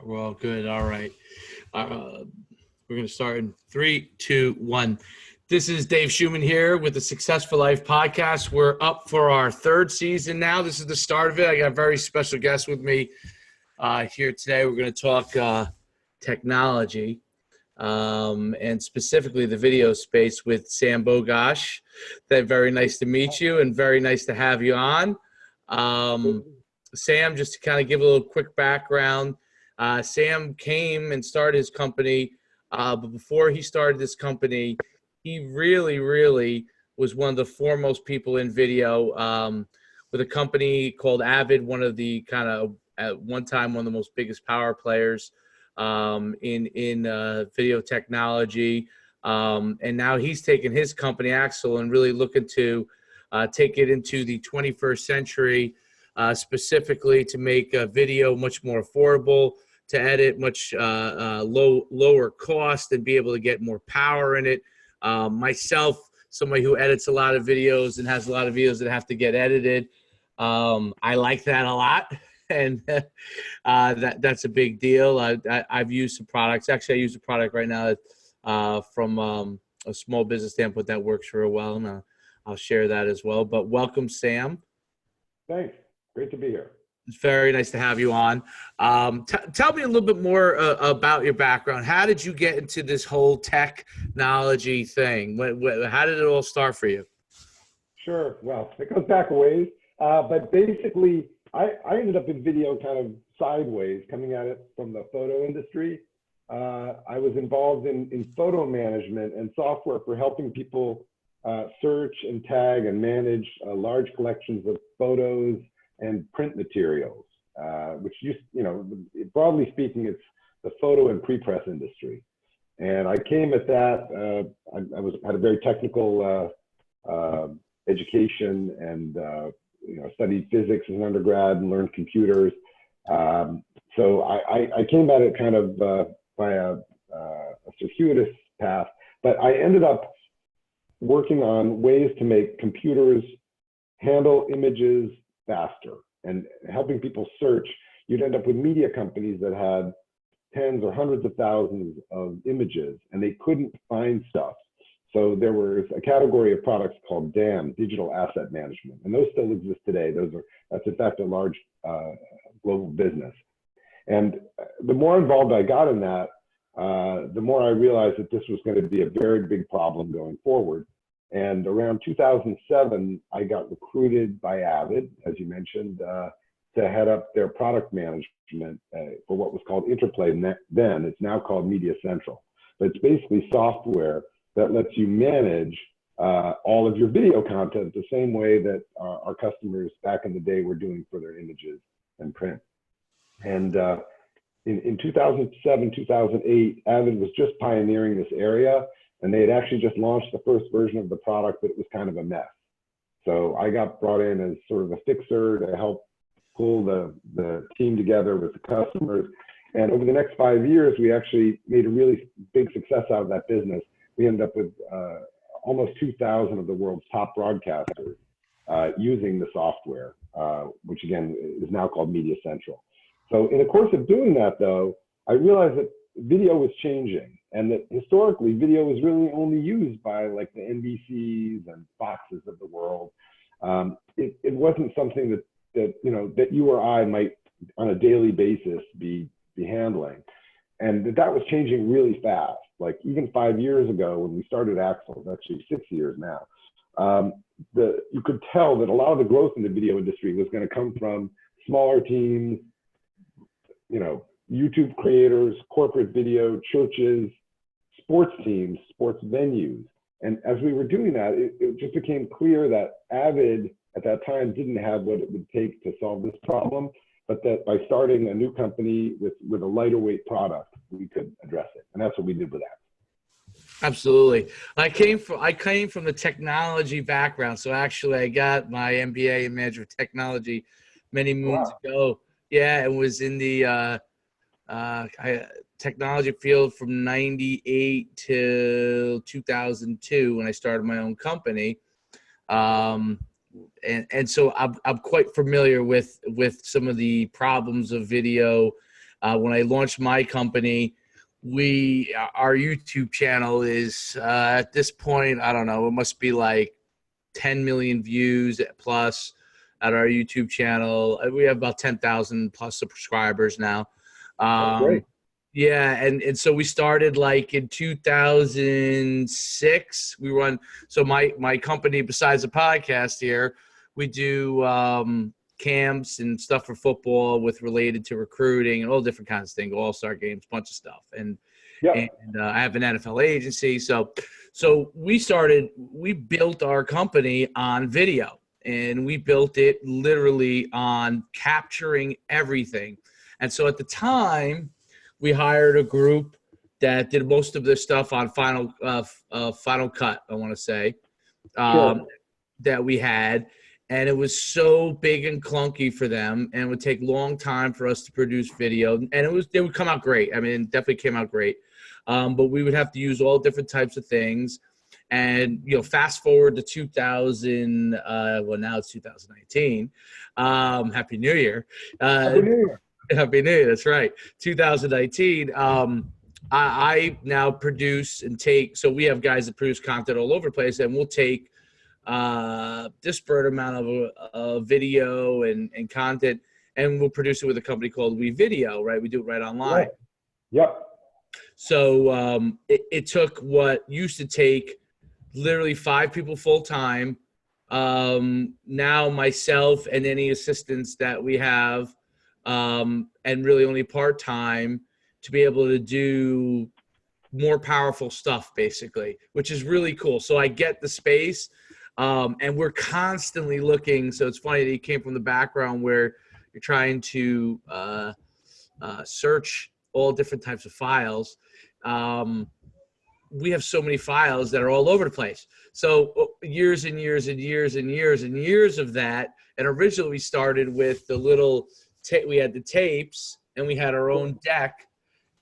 Well, good. All right. Uh, we're going to start in 3, 2, 1. This is Dave Schumann here with the Successful Life podcast. We're up for our third season now. This is the start of it. I got a very special guest with me here today. We're going to talk technology and specifically the video space with Sam Bogosh. Very nice to meet you and very nice to have you on. Sam, just to kind of give a little quick background, Sam came and started his company, but before he started this company, he really was one of the foremost people in video with a company called Avid, one of the kind of at one time one of the most biggest power players in video technology. And now he's taken his company, Axle, and really looking to take it into the 21st century, specifically to make video much more affordable, to edit much lower cost and be able to get more power in it. Myself, somebody who edits a lot of videos and has a lot of videos that have to get edited, I like that a lot. And that's a big deal. I've used some products. Actually, I use a product right now from a small business standpoint that works real well, and I'll share that as well. But welcome, Sam. Thanks. Great to be here. It's very nice to have you on. Tell me a little bit more about your background. How did you get into this whole technology thing? How did it all start for you? Sure. Well, it goes back a ways. But basically, I ended up in video kind of sideways, coming at it from the photo industry. I was involved in photo management and software for helping people search and tag and manage large collections of photos and print materials, which broadly speaking, it's the photo and pre-press industry. And I came at that, I had a very technical education and studied physics as an undergrad and learned computers. So I came at it kind of by a circuitous path, but I ended up working on ways to make computers handle images faster and helping people search. You'd end up with media companies that had tens or hundreds of thousands of images and they couldn't find stuff. So there was a category of products called DAM, Digital Asset Management, and those still exist today. That's in fact a large global business. And the more involved I got in that, the more I realized that this was going to be a very big problem going forward. And around 2007, I got recruited by Avid, as you mentioned, to head up their product management for what was called Interplay then. It's now called Media Central. But it's basically software that lets you manage all of your video content the same way that our customers back in the day were doing for their images and print. And in 2007, 2008, Avid was just pioneering this area, and they had actually just launched the first version of the product, but it was kind of a mess. So I got brought in as sort of a fixer to help pull the team together with the customers. And over the next 5 years, we actually made a really big success out of that business. We ended up with almost 2,000 of the world's top broadcasters using the software, which again is now called Media Central. So in the course of doing that, though, I realized that video was changing, and that historically video was really only used by like the NBCs and Foxes of the world. It wasn't something that you or I might on a daily basis be handling, and that was changing really fast. Like even 5 years ago when we started Axle, it's actually 6 years now, you could tell that a lot of the growth in the video industry was going to come from smaller teams, YouTube creators, corporate video, churches, sports teams, sports venues. And as we were doing that, it just became clear that Avid at that time didn't have what it would take to solve this problem, but that by starting a new company with a lighter weight product, we could address it. And that's what we did with that. Absolutely. I came from the technology background. So actually I got my MBA in management technology many moons ago. Yeah, it was in the technology field from 98 to 2002 when I started my own company. And so I'm quite familiar with some of the problems of video when I launched my company, our YouTube channel is at this point, I don't know, it must be like 10 million views plus at our YouTube channel. We have about 10,000 plus subscribers now. That's great. Yeah, and so we started like in 2006. We run, so my company, besides the podcast here, we do camps and stuff for football with related to recruiting and all different kinds of things, all-star games, bunch of stuff. And I have an NFL agency. So we built our company on video, and we built it literally on capturing everything. And so at the time, we hired a group that did most of this stuff on Final Cut, I want to say, that we had. And it was so big and clunky for them, and it would take a long time for us to produce video. And it would come out great. I mean, it definitely came out great. But we would have to use all different types of things. And, fast forward to 2000, well, now it's 2019. Happy New Year. Happy New Year. Happy New Year. That's right. 2019. I now produce and take. So we have guys that produce content all over the place, and we'll take disparate amount of video and content, and we'll produce it with a company called WeVideo. Right, we do it right online. Yep. So it took what used to take literally 5 people full time. Now myself and any assistants that we have. And really only part-time to be able to do more powerful stuff, basically, which is really cool. So I get the space, and we're constantly looking. So it's funny that you came from the background where you're trying to search all different types of files. We have so many files that are all over the place. So years and years and years and years and years of that. And originally we started with the little we had the tapes, and we had our own deck,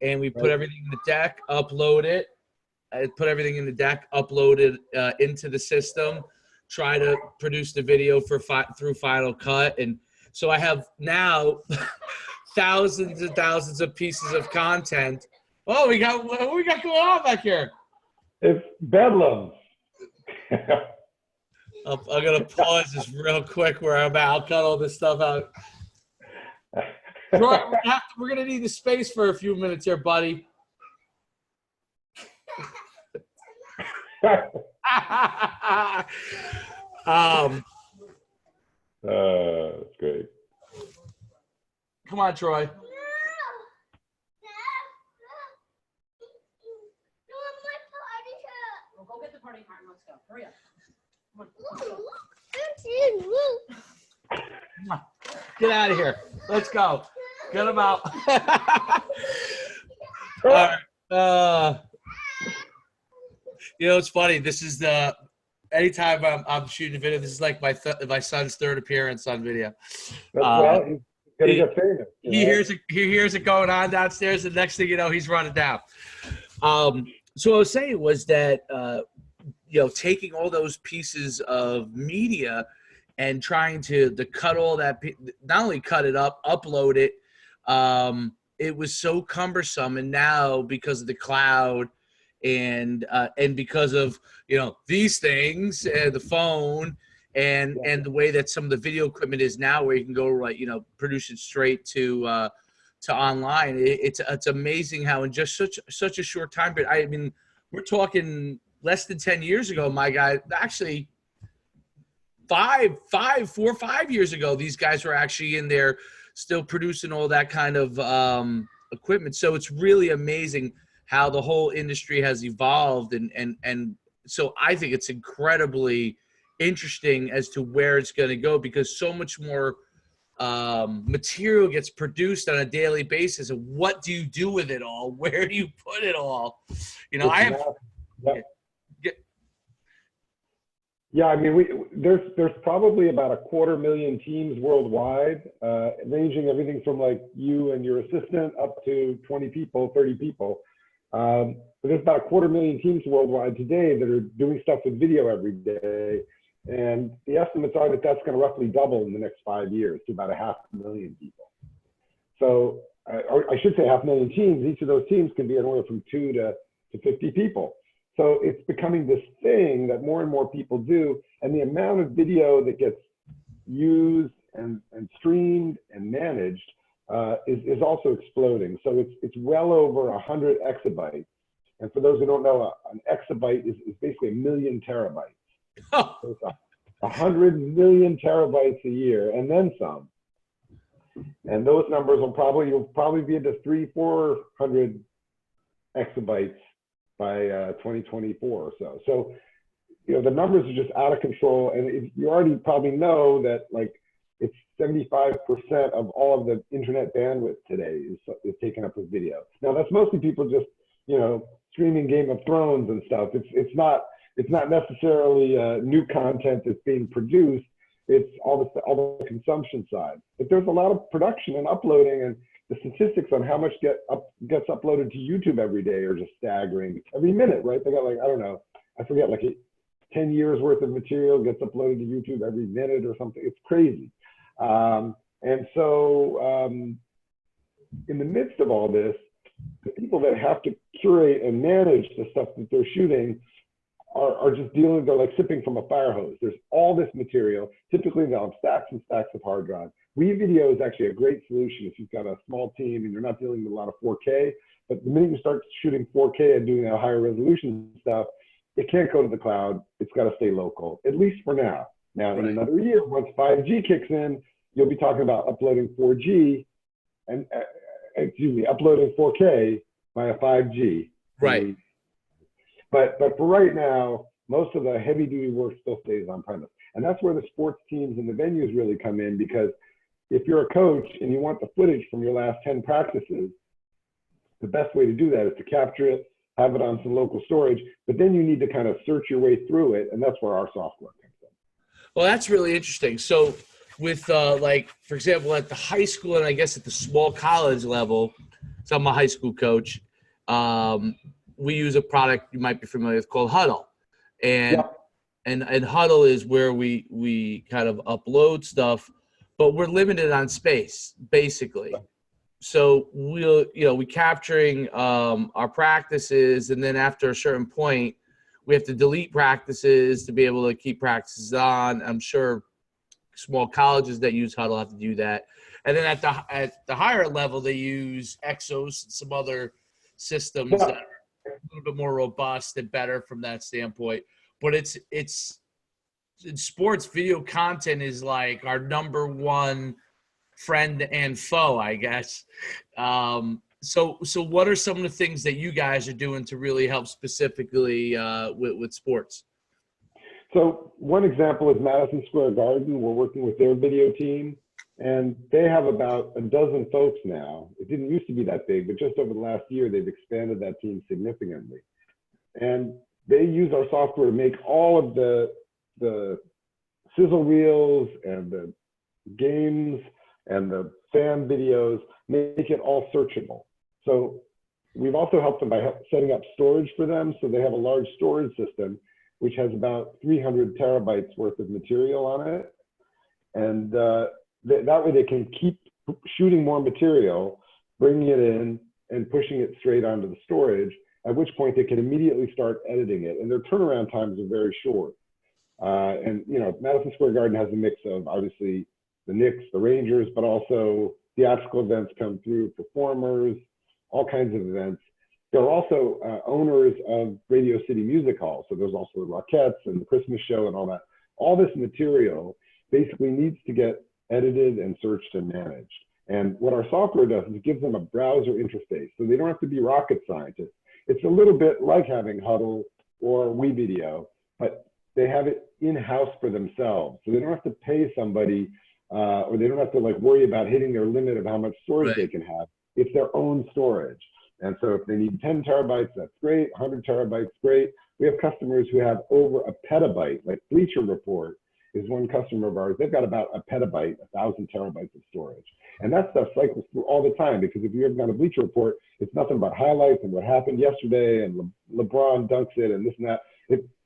and we put everything in the deck, upload it, upload it into the system, try to produce the video through Final Cut. And so I have now thousands and thousands of pieces of content. Oh, what we got going on back here? It's bedlam. I'm going to pause this real quick where I'm at. I'll cut all this stuff out. Troy, we're gonna need the space for a few minutes here, buddy. That's great. Come on, Troy. Well, go get the party hat and let's go. Hurry up. Come on. Get out of here. Let's go. Get him out. All right. It's funny. This is anytime I'm shooting a video, this is like my son's third appearance on video. That's right. He's gonna get famous. He hears it going on downstairs. The next thing you know, he's running down. So what I was saying was that taking all those pieces of media and trying to cut all that, not only cut it up, upload it. It was so cumbersome, and now because of the cloud and because of these things, the phone and the way that some of the video equipment is now, where you can go produce it straight to online. It's amazing how in just such a short time period. I mean, we're talking less than 10 years ago. My guy, actually 4 or 5 years ago, these guys were actually in there still producing all that kind of equipment. So it's really amazing how the whole industry has evolved. And so I think it's incredibly interesting as to where it's going to go, because so much more material gets produced on a daily basis. And what do you do with it all? Where do you put it all? Yeah, I mean, there's probably about 250,000 teams worldwide, ranging everything from like you and your assistant up to 20 people, 30 people. But there's about 250,000 teams worldwide today that are doing stuff with video every day. And the estimates are that that's going to roughly double in the next 5 years to about 500,000 people. So, or I should say 500,000 teams. Each of those teams can be anywhere from 2 to 50 people. So it's becoming this thing that more and more people do. And the amount of video that gets used and streamed and managed is also exploding. So it's well over 100 exabytes. And for those who don't know, an exabyte is basically 1 million terabytes. Oh, So it's 100 million terabytes a year and then some. And those numbers will probably be into 300-400 exabytes by 2024 or so. So, you know, the numbers are just out of control. And you already probably know that, like, it's 75% of all of the internet bandwidth today is taken up with video. Now, that's mostly people just, you know, streaming Game of Thrones and stuff. It's not necessarily new content that's being produced. It's all the consumption side. But there's a lot of production and uploading, and the statistics on how much gets uploaded to YouTube every day are just staggering. Every minute, right? They got, like, I don't know, I forget, like 10 years worth of material gets uploaded to YouTube every minute or something. It's crazy. And so in the midst of all this, the people that have to curate and manage the stuff that they're shooting are just dealing, they're like sipping from a fire hose. There's all this material. Typically they'll have stacks and stacks of hard drive. WeVideo is actually a great solution if you've got a small team and you're not dealing with a lot of 4K. But the minute you start shooting 4K and doing a higher resolution stuff, it can't go to the cloud. It's got to stay local, at least for now. Now, in another year, once 5G kicks in, you'll be talking about uploading 4G and, uploading 4K via 5G. right. But for right now, most of the heavy duty work still stays on premise. And that's where the sports teams and the venues really come in, because if you're a coach and you want the footage from your last 10 practices, the best way to do that is to capture it, have it on some local storage, but then you need to kind of search your way through it. And that's where our software comes in. Well, that's really interesting. So with like, for example, at the high school and I guess at the small college level, so I'm a high school coach, we use a product you might be familiar with called Huddle. And and Huddle is where we kind of upload stuff, but we're limited on space, basically. So we capturing our practices, and then after a certain point, we have to delete practices to be able to keep practices on. I'm sure small colleges that use Huddle have to do that. And then at the higher level, they use Exos and some other systems that are a little bit more robust and better from that standpoint. But it's in sports, video content is like our number one friend and foe, I guess. So what are some of the things that you guys are doing to really help specifically with sports? So one example is Madison Square Garden. We're working with their video team, and they have about a dozen folks now. It didn't used to be that big, but just over the last year, they've expanded that team significantly. And they use our software to make all of the sizzle reels and the games and the fan videos, make it all searchable. So we've also helped them by setting up storage for them. So they have a large storage system, which has about 300 terabytes worth of material on it. And that way they can keep shooting more material, bringing it in and pushing it straight onto the storage, at which point they can immediately start editing it. And their turnaround times are very short. And Madison Square Garden has a mix of obviously the Knicks, the Rangers, but also theatrical events come through, performers, all kinds of events. They're also owners of Radio City Music Hall. So there's also the Rockettes and the Christmas show and all that. All this material basically needs to get edited and searched and managed. And what our software does is it gives them a browser interface. So they don't have to be rocket scientists. It's a little bit like having Huddle or WeVideo, but they have it in-house for themselves. So they don't have to pay somebody or they don't have to worry about hitting their limit of how much storage they can have. It's their own storage. And so if they need 10 terabytes, that's great. 100 terabytes, great. We have customers who have over a petabyte, like Bleacher Report is one customer of ours. They've got about a petabyte, 1,000 terabytes of storage. And that stuff cycles through all the time, because if you've got a Bleacher Report, it's nothing but highlights and what happened yesterday and LeBron dunks it and this and that.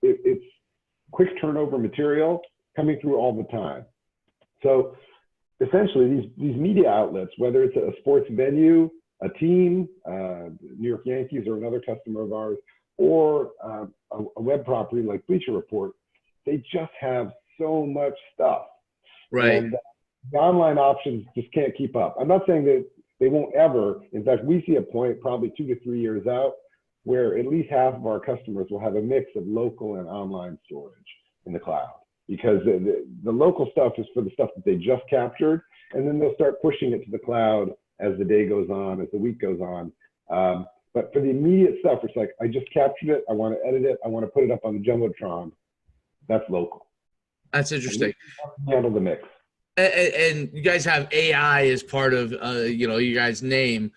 It's quick turnover material coming through all the time. So essentially these media outlets, whether it's a sports venue, a team, New York Yankees are another customer of ours, or a web property like Bleacher Report, they just have so much stuff. Right. And the online options just can't keep up. I'm not saying that they won't ever. In fact, we see a point probably 2 to 3 years out where at least half of our customers will have a mix of local and online storage in the cloud, because the local stuff is for the stuff that they just captured, and then they'll start pushing it to the cloud as the day goes on, as the week goes on. But for the immediate stuff, it's like, I just captured it, I want to edit it, I want to put it up on the Jumbotron, that's local. That's interesting. Handle the mix. And you guys have AI as part of you guys' name.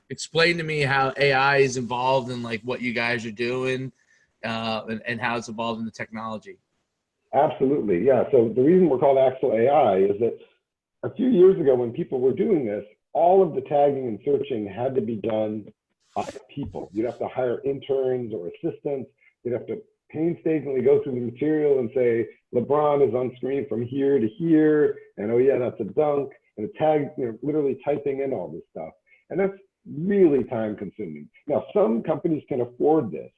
Explain to me how AI is involved in like what you guys are doing, and how it's involved in the technology. Absolutely, yeah. So the reason we're called Axle AI is that a few years ago, when people were doing this, all of the tagging and searching had to be done by people. You'd have to hire interns or assistants. You'd have to painstakingly go through the material and say, LeBron is on screen from here to here, and oh yeah, that's a dunk, and a tag, literally typing in all this stuff. And that's really time consuming. Now, some companies can afford this.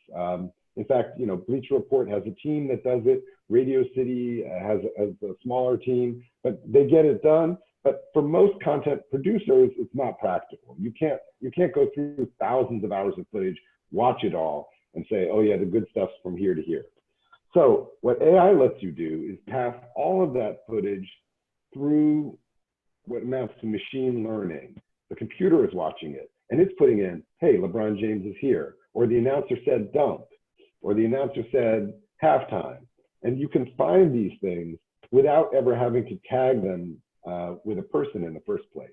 In fact, Bleacher Report has a team that does it. Radio City has a smaller team, but they get it done. But for most content producers, it's not practical. You can't go through thousands of hours of footage, watch it all, and say, oh yeah, the good stuff's from here to here. So what AI lets you do is pass all of that footage through what amounts to machine learning. The computer is watching it, and it's putting in, hey, LeBron James is here, or the announcer said dunk, or the announcer said halftime. And you can find these things without ever having to tag them with a person in the first place.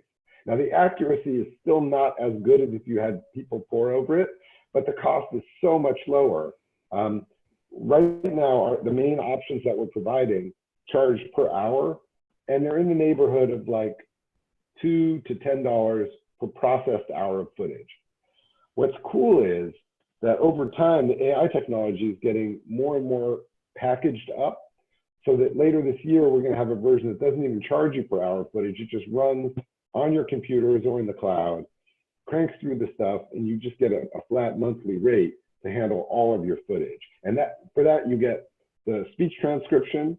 Now, the accuracy is still not as good as if you had people pour over it, but the cost is so much lower. Right now, the main options that we're providing charge per hour, and they're in the neighborhood of like $2 to $10 per processed hour of footage. What's cool is that over time, the AI technology is getting more and more packaged up, so that later this year, we're going to have a version that doesn't even charge you per hour of footage. It just runs on your computers or in the cloud, cranks through the stuff, and you just get a flat monthly rate to handle all of your footage. And for that, you get the speech transcription,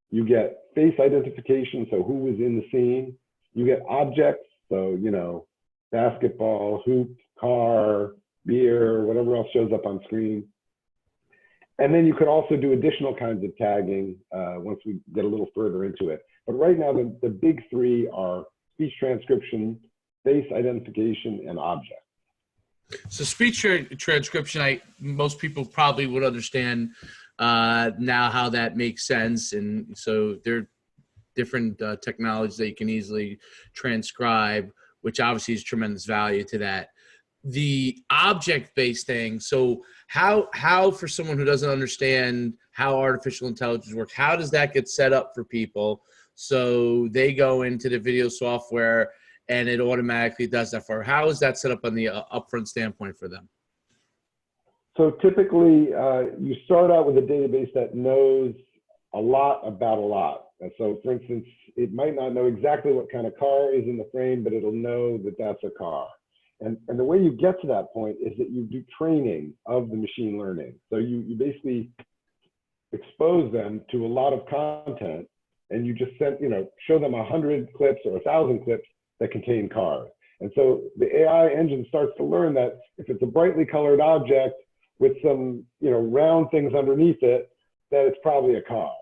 you get face identification, so who was in the scene, you get objects, so, basketball, hoop, car, beer, whatever else shows up on screen. And then you could also do additional kinds of tagging once we get a little further into it. But right now, the big three are speech transcription, face identification, and object. So speech transcription, most people probably would understand now how that makes sense. And so there are different technologies that you can easily transcribe, which obviously is tremendous value to that. The object-based thing, so how for someone who doesn't understand how artificial intelligence works, how does that get set up for people so they go into the video software and it automatically does that for? How is that set up on the upfront standpoint for them? So typically, you start out with a database that knows a lot about a lot. And so, for instance, it might not know exactly what kind of car is in the frame, but it'll know that that's a car. And the way you get to that point is that you do training of the machine learning. So you basically expose them to a lot of content, and you just show them 100 clips or 1,000 clips that contain cars. And so the AI engine starts to learn that if it's a brightly colored object with some round things underneath it, that it's probably a car.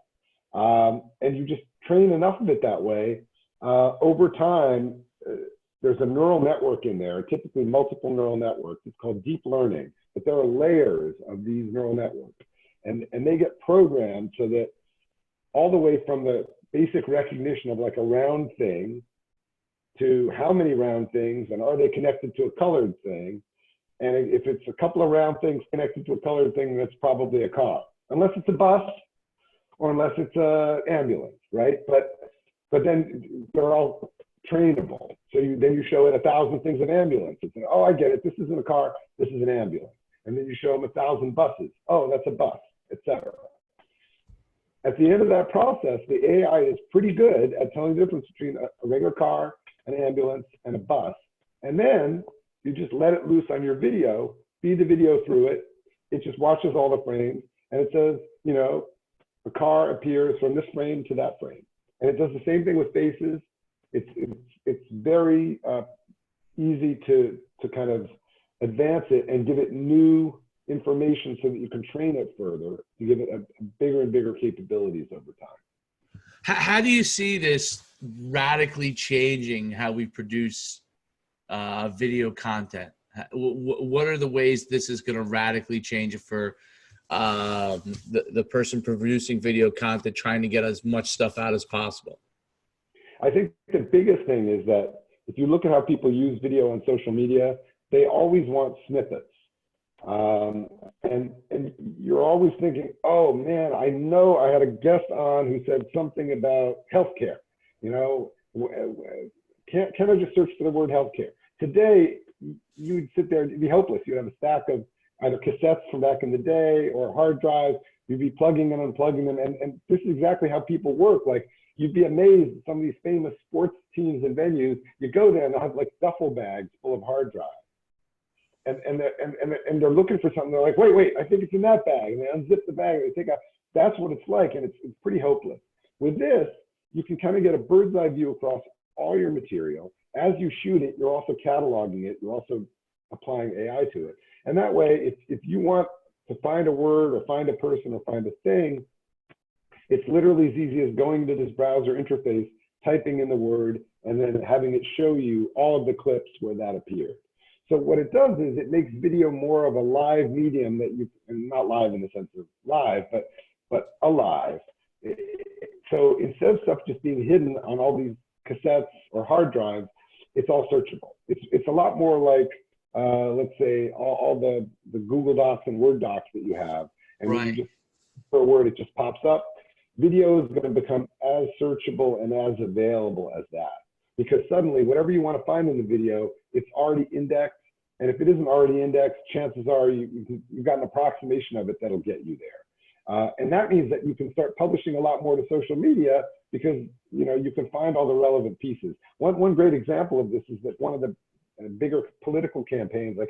And you just train enough of it that way. Over time, there's a neural network in there, typically multiple neural networks. It's called deep learning, but there are layers of these neural networks. And they get programmed so that all the way from the basic recognition of like a round thing to how many round things and are they connected to a colored thing. And if it's a couple of round things connected to a colored thing, that's probably a car, unless it's a bus or unless it's an ambulance, right? But then they're all trainable. So then you show it 1,000 things of ambulance. It's like, oh, I get it. This isn't a car. This is an ambulance. And then you show them 1,000 buses. Oh, that's a bus, etc. At the end of that process, the AI is pretty good at telling the difference between a regular car, an ambulance, and a bus. And then you just let it loose on your video, feed the video through it. It just watches all the frames and it says, you know, a car appears from this frame to that frame. And it does the same thing with faces. It's very easy to kind of advance it and give it new information so that you can train it further to give it a bigger and bigger capabilities over time. How do you see this radically changing how we produce video content? What are the ways this is going to radically change it for the person producing video content, trying to get as much stuff out as possible? I think the biggest thing is that if you look at how people use video on social media, they always want snippets. And you're always thinking, oh man, I know I had a guest on who said something about healthcare. You know, can I just search for the word healthcare? Today, you'd sit there, it'd be hopeless. You'd have a stack of either cassettes from back in the day or hard drives. You'd be plugging and unplugging them. And this is exactly how people work. Like, you'd be amazed at some of these famous sports teams and venues. You go there and they'll have like duffel bags full of hard drives. And they're looking for something. They're like, wait, I think it's in that bag. And they unzip the bag and they take out. That's what it's like. And it's pretty hopeless. With this, you can kind of get a bird's eye view across all your material. As you shoot it, you're also cataloging it. You're also applying AI to it. And that way, if you want to find a word or find a person or find a thing, it's literally as easy as going to this browser interface, typing in the word, and then having it show you all of the clips where that appeared. So what it does is it makes video more of a live medium that you, and not live in the sense of live, but alive. So instead of stuff just being hidden on all these cassettes or hard drives, it's all searchable. It's a lot more like, let's say, all the Google Docs and Word docs that you have. And when you just, for a word, it just pops up. Video is going to become as searchable and as available as that. Because suddenly, whatever you want to find in the video, it's already indexed. And if it isn't already indexed, chances are you've got an approximation of it that'll get you there. And that means that you can start publishing a lot more to social media because you can find all the relevant pieces. One great example of this is that one of the bigger political campaigns, I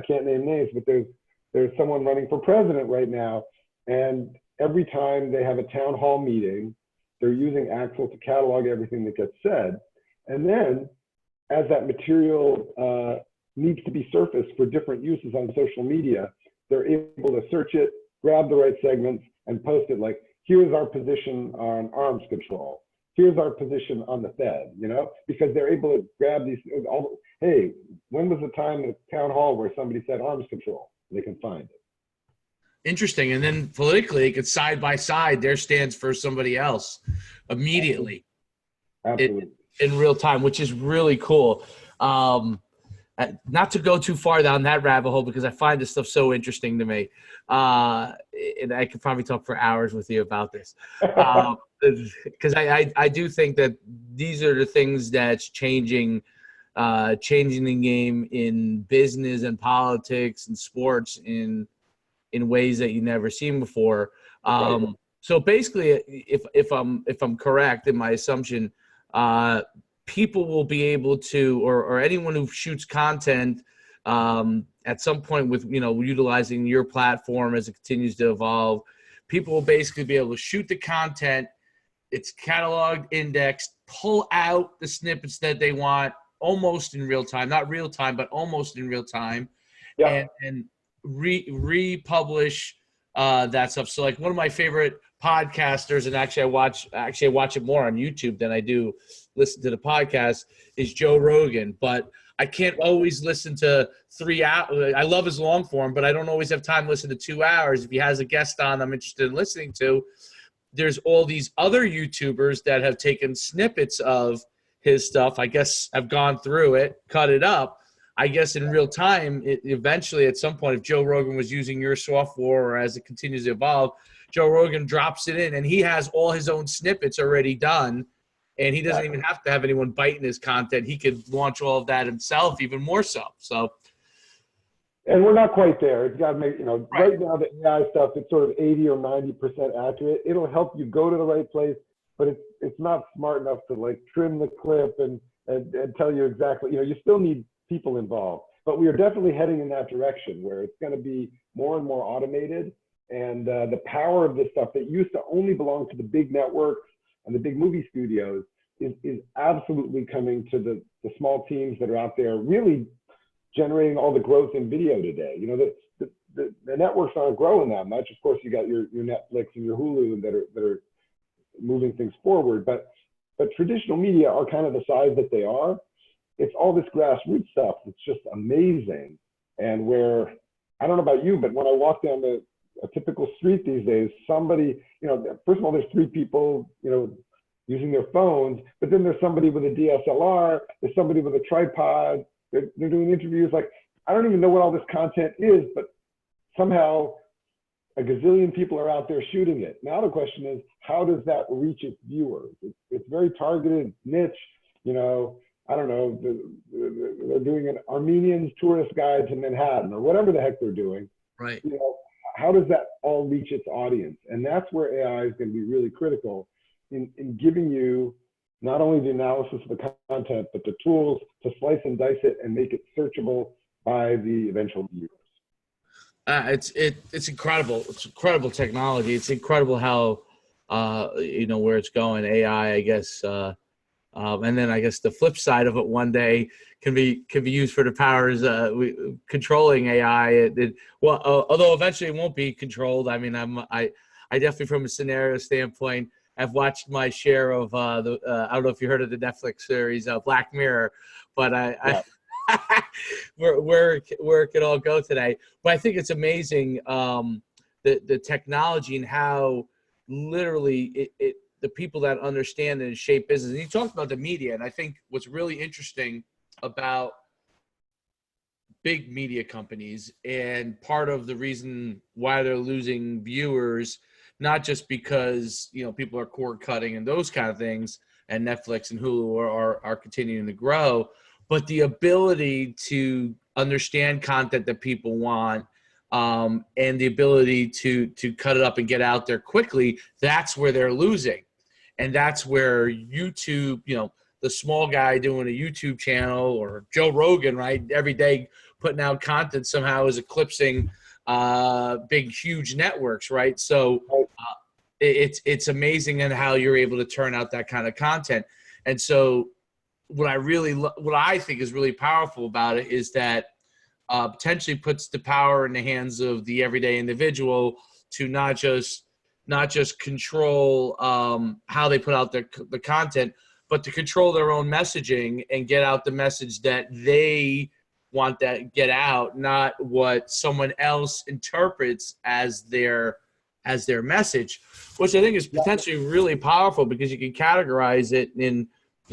can't name names, but there's someone running for president right now, and every time they have a town hall meeting, they're using Axel to catalog everything that gets said. And then as that material needs to be surfaced for different uses on social media, they're able to search it, grab the right segments, and post it like, here's our position on arms control. Here's our position on the Fed, because they're able to grab these, hey, when was the time at town hall where somebody said arms control? They can find it. Interesting. And then politically, it could side by side, there stands for somebody else immediately. Absolutely. In real time, which is really cool. Not to go too far down that rabbit hole because I find this stuff so interesting to me. And I could probably talk for hours with you about this. Because I do think that these are the things that's changing the game in business and politics and sports in ways that you never seen before. So basically, if I'm correct in my assumption, people will be able to, or anyone who shoots content at some point with, utilizing your platform as it continues to evolve, people will basically be able to shoot the content. It's cataloged, indexed, pull out the snippets that they want almost in real time, not real time, but almost in real time, and republish that stuff. So like one of my favorite podcasters, and actually I watch it more on YouTube than I do listen to the podcast, is Joe Rogan. But I can't always listen to 3 hours. I love his long form, but I don't always have time to listen to 2 hours. If he has a guest on I'm interested in listening to, there's all these other YouTubers that have taken snippets of his stuff. I guess I've gone through it, cut it up. I guess in real time, eventually at some point, if Joe Rogan was using your software or as it continues to evolve, Joe Rogan drops it in and he has all his own snippets already done. And he doesn't even have to have anyone biting his content. He could launch all of that himself, even more so. And we're not quite there. It's got to make, right now the AI stuff, it's sort of 80 or 90% accurate. It'll help you go to the right place, but it's not smart enough to like trim the clip and tell you exactly, you still need people involved. But we are definitely heading in that direction where it's going to be more and more automated. And the power of this stuff that used to only belong to the big networks and the big movie studios is absolutely coming to the small teams that are out there really generating all the growth in video today. You know, the networks aren't growing that much. Of course, you got your Netflix and your Hulu that are moving things forward, but traditional media are kind of the size that they are. It's all this grassroots stuff that's just amazing. And where, I don't know about you, but when I walk down a typical street these days, somebody, you know, first of all, there's 3 people, you know, using their phones, but then there's somebody with a DSLR, there's somebody with a tripod, they're doing interviews. Like, I don't even know what all this content is, but somehow a gazillion people are out there shooting it. Now the question is, how does that reach its viewers? It's very targeted, niche, you know, I don't know, they're doing an Armenians tourist guide to Manhattan or whatever the heck they're doing. Right. You know, how does that all reach its audience? And that's where AI is going to be really critical in giving you not only the analysis of the content, but the tools to slice and dice it and make it searchable by the eventual viewers. It's incredible. It's incredible technology. It's incredible how you know, where it's going. AI, I guess, and then I guess the flip side of it one day can be used for the powers controlling AI. Well, although eventually it won't be controlled. I mean, I definitely, from a scenario standpoint, I've watched my share of I don't know if you heard of the Netflix series Black Mirror, but Yeah. where it could all go today. But I think it's amazing the technology and how literally the people that understand and shape business. And you talked about the media, and I think what's really interesting about big media companies, and part of the reason why they're losing viewers, not just because, you know, people are cord cutting and those kind of things, and Netflix and Hulu are continuing to grow, but the ability to understand content that people want, and the ability to cut it up and get out there quickly, that's where they're losing. And that's where YouTube, you know, the small guy doing a YouTube channel, or Joe Rogan, right, every day putting out content somehow is eclipsing big, huge networks, right? So it's amazing in how you're able to turn out that kind of content. And so what I think is really powerful about it is that potentially puts the power in the hands of the everyday individual to not just control how they put out the content, but to control their own messaging and get out the message that they want that get out, not what someone else interprets as their message, which I think is potentially really powerful because you can categorize it in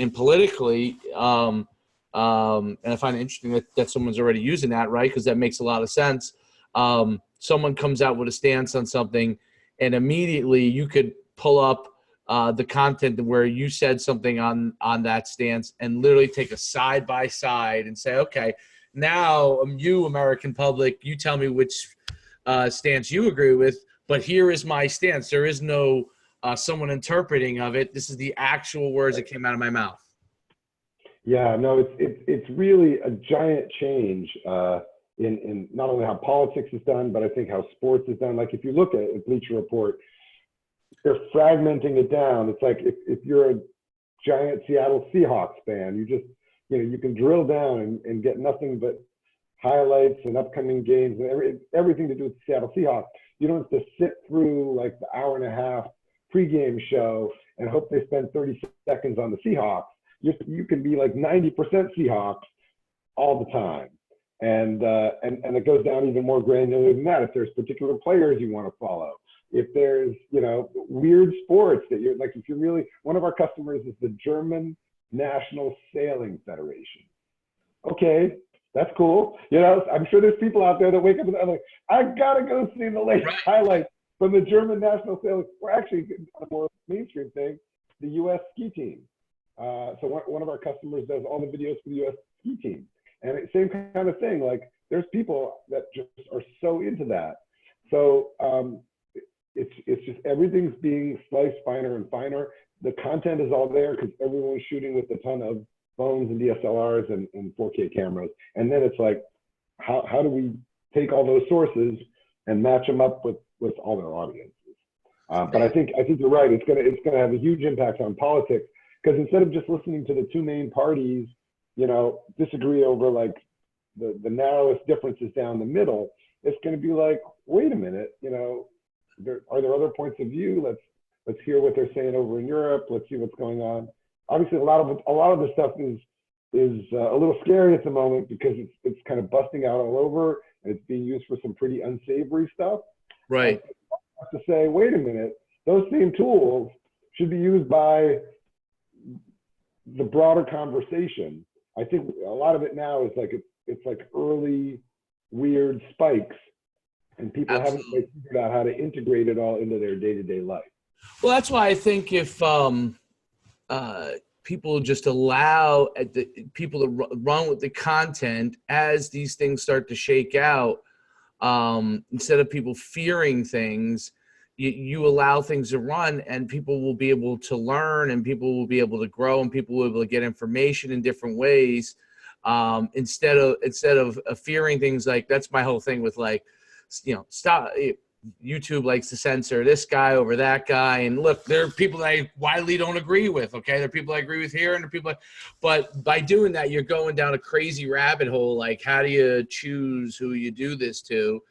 politically. And I find it interesting that someone's already using that, right? Because that makes a lot of sense. Someone comes out with a stance on something, and immediately you could pull up the content where you said something on that stance and literally take a side by side and say, okay, now you American public, you tell me which stance you agree with, but here is my stance. There is no someone interpreting of it. This is the actual words that came out of my mouth. Yeah, no, it's really a giant change in not only how politics is done, but I think how sports is done. Like if you look at Bleacher Report, they're fragmenting it down. It's like if you're a giant Seattle Seahawks fan, you can drill down and get nothing but highlights and upcoming games and everything to do with the Seattle Seahawks. You don't have to sit through like the hour and a half pregame show and hope they spend 30 seconds on the Seahawks. You can be like 90% Seahawks all the time. And it goes down even more granular than that. If there's particular players you want to follow, if there's, weird sports that you're like, if you're really, one of our customers is the German National Sailing Federation. Okay, that's cool. I'm sure there's people out there that wake up and they're like, I gotta go see the latest highlights from the German National Sailing, or actually a more mainstream thing, the U.S. ski team. So one of our customers does all the videos for the U.S. ski team. And same kind of thing, like there's people that just are so into that. So it's just everything's being sliced finer and finer. The content is all there because everyone's shooting with a ton of phones and DSLRs and 4K cameras. And then it's like, how do we take all those sources and match them up with all their audiences? But I think you're right. It's gonna have a huge impact on politics, because instead of just listening to the two main parties, disagree over like the narrowest differences down the middle, it's going to be like, wait a minute, are there other points of view? Let's hear what they're saying over in Europe. Let's see what's going on. Obviously, a lot of the stuff is a little scary at the moment, because it's kind of busting out all over, and it's being used for some pretty unsavory stuff. Right. I have to say, wait a minute, those same tools should be used by the broader conversation. I think a lot of it now is like it's like early weird spikes, and people haven't quite figured out how to integrate it all into their day-to-day life. Well, that's why I think if people just allow people to run with the content as these things start to shake out, instead of people fearing things, you allow things to run, and people will be able to learn, and people will be able to grow, and people will be able to get information in different ways, instead of fearing things. Like, that's my whole thing with, like, stop. YouTube likes to censor this guy over that guy, and look, there are people that I widely don't agree with. Okay, there are people I agree with here, and there are people but by doing that, you're going down a crazy rabbit hole. Like, how do you choose who you do this to,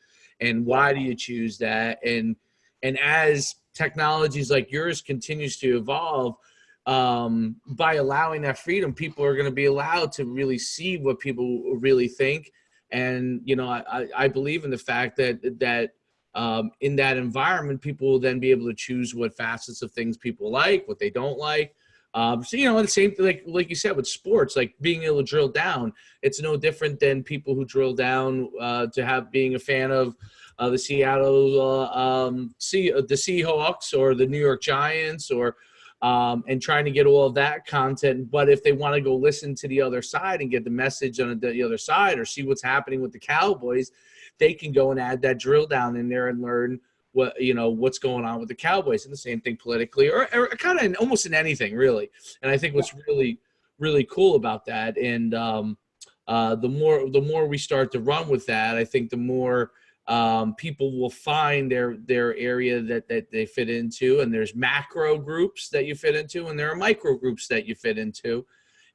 and why do you choose that? And as technologies like yours continues to evolve, by allowing that freedom, people are going to be allowed to really see what people really think. And, I believe in the fact that in that environment, people will then be able to choose what facets of things people like, what they don't like. So, the same thing, like you said, with sports, like being able to drill down, it's no different than people who drill down being a fan of the Seattle the Seahawks or the New York Giants, or and trying to get all of that content. But if they want to go listen to the other side and get the message on the other side, or see what's happening with the Cowboys, they can go and add that drill down in there and learn what's going on with the Cowboys. And the same thing politically, or kind of almost in anything, really. And I think what's really, really cool about that, and the more we start to run with that, I think the more people will find their area that they fit into. And there's macro groups that you fit into, and there are micro groups that you fit into.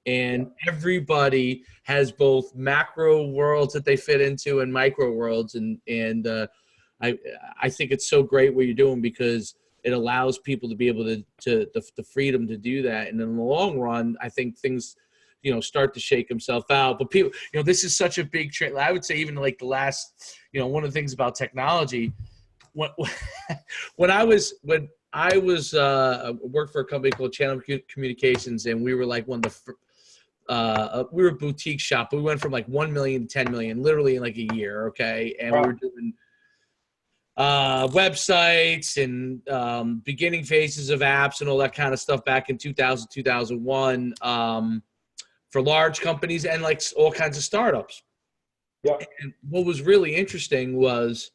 And everybody has both macro worlds that they fit into and micro worlds. And I think it's so great what you're doing, because it allows people to be able to the freedom to do that. And in the long run, I think things, start to shake themselves out. But people, this is such a big trend. I would say even like the last, one of the things about technology, when I worked for a company called Channel Communications, and we were like one of the we were a boutique shop. We went from like 1 million to 10 million, literally in like a year. Okay. And we were doing websites and beginning phases of apps and all that kind of stuff back in 2000, 2001, for large companies and like all kinds of startups. Yeah. And what was really interesting was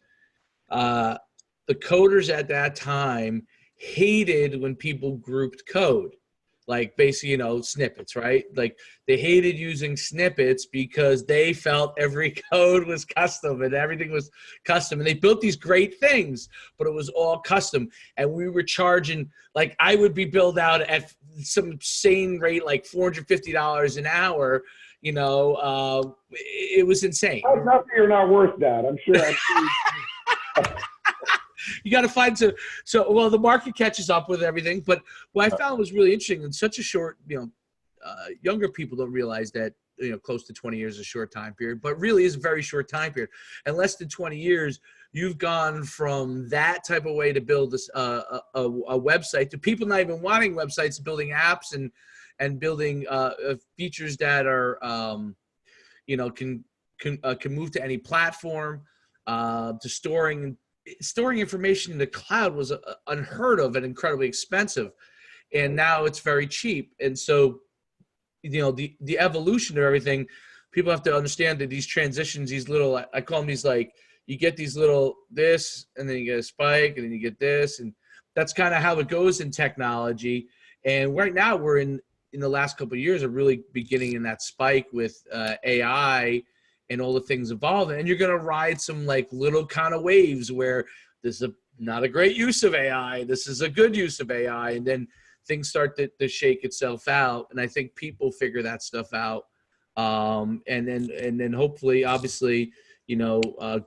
the coders at that time hated when people grouped code, like basically, snippets, right? Like they hated using snippets because they felt every code was custom and everything was custom. And they built these great things, but it was all custom. And we were charging, like I would be billed out at some insane rate, like $450 an hour. It was insane. Not that you're not worth that. I'm sure. You got to find well, the market catches up with everything. But what I found was really interesting in such a short, younger people don't realize that, close to 20 years is a short time period, but really is a very short time period. In less than 20 years, you've gone from that type of way to build a website to people not even wanting websites, building apps and building features that are, can move to any platform, to storing information in the cloud was unheard of and incredibly expensive. And now it's very cheap. And so, the evolution of everything, people have to understand that these transitions, these little, I call them these, like, you get these little this, and then you get a spike, and then you get this. And that's kind of how it goes in technology. And right now we're in in the last couple of years are really beginning in that spike with AI and all the things evolving. And you're going to ride some like little kind of waves where this is not a great use of AI. This is a good use of AI. And then things start to shake itself out. And I think people figure that stuff out. And then hopefully, obviously, I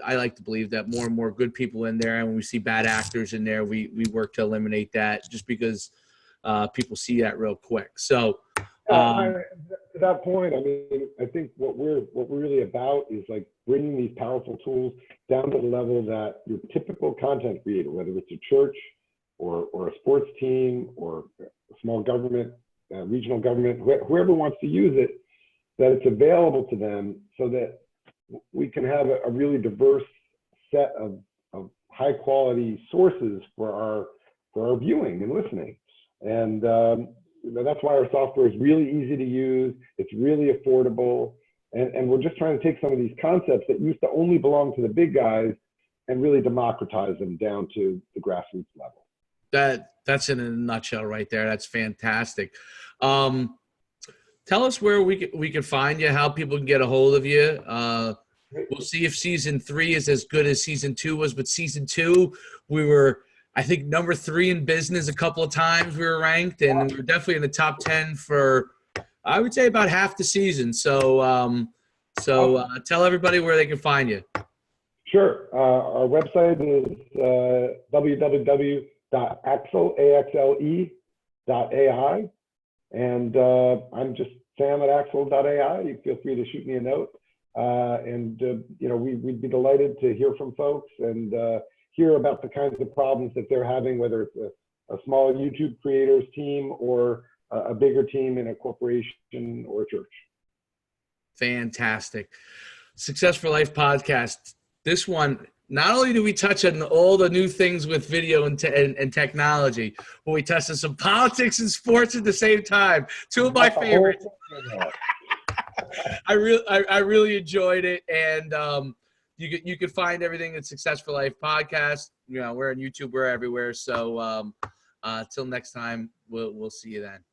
like to believe that more and more good people in there, and when we see bad actors in there, we work to eliminate that, just because people see that real quick. So to that point, I mean, I think what we're really about is like bringing these powerful tools down to the level that your typical content creator, whether it's a church or a sports team or a small government, regional government, whoever wants to use it, that it's available to them so that we can have a really diverse set of high quality sources for our viewing and listening. And that's why our software is really easy to use. It's really affordable. And we're just trying to take some of these concepts that used to only belong to the big guys and really democratize them down to the grassroots level. That's in a nutshell right there. That's fantastic. Tell us where we can find you, how people can get a hold of you. We'll see if season 3 is as good as season 2 was, but season 2, we were, I think, number 3 in business a couple of times we were ranked, and we were definitely in the top 10 for, I would say, about half the season. So, tell everybody where they can find you. Sure. Our website is www.axle.ai. And I'm just sam@axle.ai. You feel free to shoot me a note. We'd be delighted to hear from folks and hear about the kinds of problems that they're having, whether it's a small YouTube creators team or a bigger team in a corporation or a church. Fantastic. Success for Life podcast. This one, not only do we touch on all the new things with video and technology, but we touched on some politics and sports at the same time. Two of my favorites. I really enjoyed it, and you can find everything at Success for Life podcast. We're on YouTube, we're everywhere. So till next time, we'll see you then.